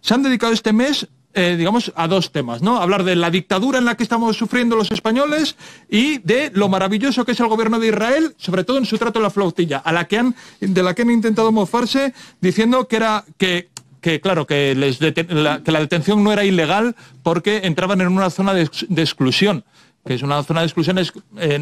se han dedicado este mes, digamos, a dos temas, ¿no? Hablar de la dictadura en la que estamos sufriendo los españoles y de lo maravilloso que es el gobierno de Israel, sobre todo en su trato a la flotilla, de la que han intentado mofarse, diciendo que la detención no era ilegal porque entraban en una zona de exclusión. Que es una zona de exclusión,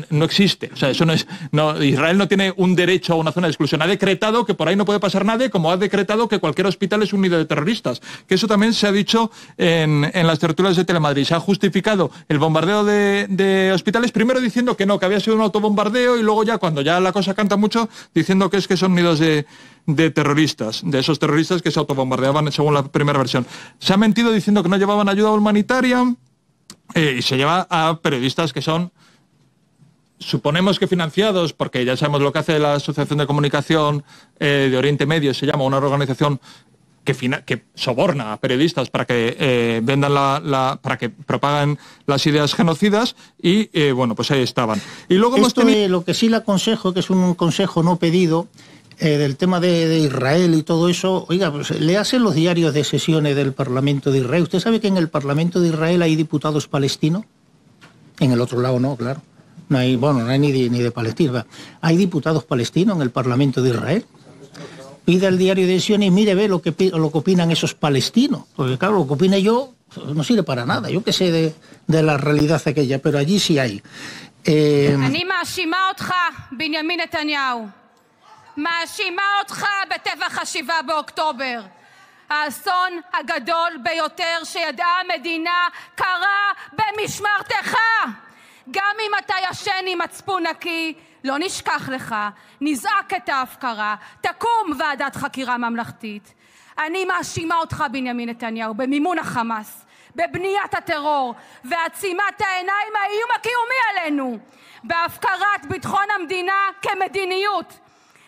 no existe. O sea, Israel no tiene un derecho a una zona de exclusión. Ha decretado que por ahí no puede pasar nadie, como ha decretado que cualquier hospital es un nido de terroristas. Que eso también se ha dicho en las tertulias de Telemadrid. Se ha justificado el bombardeo de hospitales, primero diciendo que no, que había sido un autobombardeo, y luego ya, cuando ya la cosa canta mucho, diciendo que son nidos de terroristas, de esos terroristas que se autobombardeaban según la primera versión. Se ha mentido diciendo que no llevaban ayuda humanitaria. Y se lleva a periodistas que son, suponemos que financiados, porque ya sabemos lo que hace la Asociación de Comunicación de Oriente Medio, se llama una organización que soborna a periodistas para que vendan para que propagan las ideas genocidas, y bueno, pues ahí estaban. Y luego lo que sí le aconsejo, que es un consejo no pedido, del tema de Israel y todo eso, oiga, pues léase los diarios de sesiones del Parlamento de Israel. ¿Usted sabe que en el Parlamento de Israel hay diputados palestinos? En el otro lado no, claro. No hay ni de Palestina. Hay diputados palestinos en el Parlamento de Israel. Pide al diario de sesiones y mire, ve lo que opinan esos palestinos. Porque claro, lo que opine yo no sirve para nada. Yo que sé de la realidad aquella, pero allí sí hay. אני מאשימה אותך, בנימין נתניהו. מאשימה אותך בטבח ה7 באוקטובר. האסון הגדול ביותר שידעה המדינה קרה במשמרתך. גם אם אתה ישן עם מצפון נקי, לא נשכח לך, נזעק את ההפקרה, תקום ועדת חקירה ממלכתית. אני מאשימה אותך, בנימין נתניהו, במימון החמאס, בבניית הטרור ועצימת העיניים האיום הקיומי עלינו, בהפקרת ביטחון המדינה כמדיניות.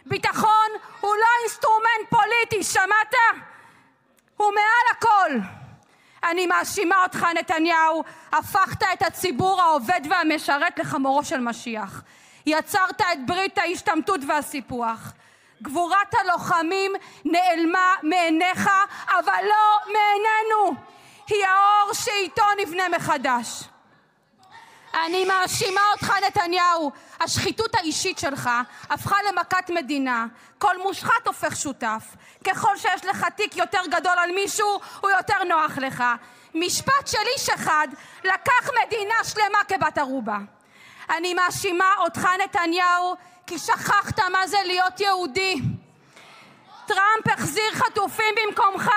ביטחון הוא לא אינסטרומנט פוליטי, שמעת? הוא מעל הכל. אני מאשימה אותך, נתניהו, הפכת את הציבור העובד והמשרת לחמורו של משיח. יצרת את ברית ההשתמטות והסיפוח. גבורת הלוחמים נעלמה מעיניך, אבל לא מעינינו. היא האור שאיתו נבנה מחדש. אני מאשימה אותך, נתניהו. השחיתות האישית שלך הפכה למכת מדינה. כל מושחת הופך שותף. ככל שיש לך תיק יותר גדול על מישהו, הוא יותר נוח לך. משפט של איש אחד לקח מדינה שלמה כבת ערובה. אני מאשימה אותך, נתניהו, כי שכחת מה זה להיות יהודי. טראמפ החזיר חטופים במקומך,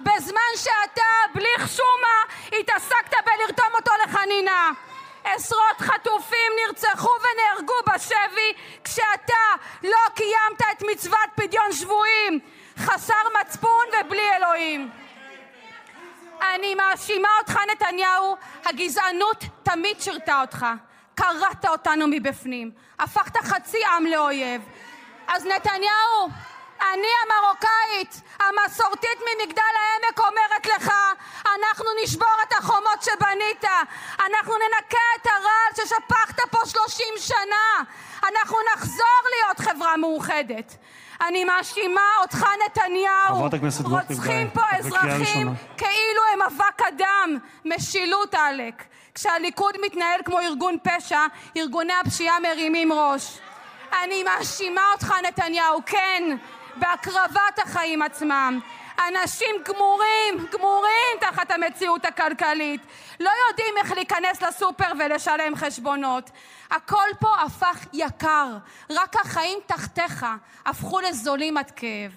בזמן שאתה, בלי חשומה, התעסקת בלרתום אותו לחנינה. עשרות חטופים נרצחו ונהרגו בשבי, כשאתה לא קיימת את מצוות פדיון שבויים. חסר מצפון ובלי אלוהים. אני מאשימה אותך, נתניהו, הגזענות תמיד שירתה אותך. קראת אותנו מבפנים. הפכת חצי עם לאויב. אז נתניהו, אני המרוקאית, המסורתית ממגדל העמק, אומרת לך, אנחנו נשבור את החומות שבנית. אנחנו ננקה את הרעל ששפכת פה 30 שנה. אנחנו נחזור להיות חברה מאוחדת. אני מאשימה אותך, נתניהו, רוצחים פה אזרחים כאילו הם אבק אדם. משילות, עלק. כשהליכוד מתנהל כמו ארגון פשע, ארגוני הפשיעה מרימים ראש. אני מאשימה אותך, נתניהו, כן, בהקרבת החיים עצמם. אנשים גמורים תחת המציאות הכלכלית. לא יודעים איך להיכנס לסופר ולשלם חשבונות. הכל פה הפך יקר. רק החיים תחתיך הפכו לזולים עד כאב.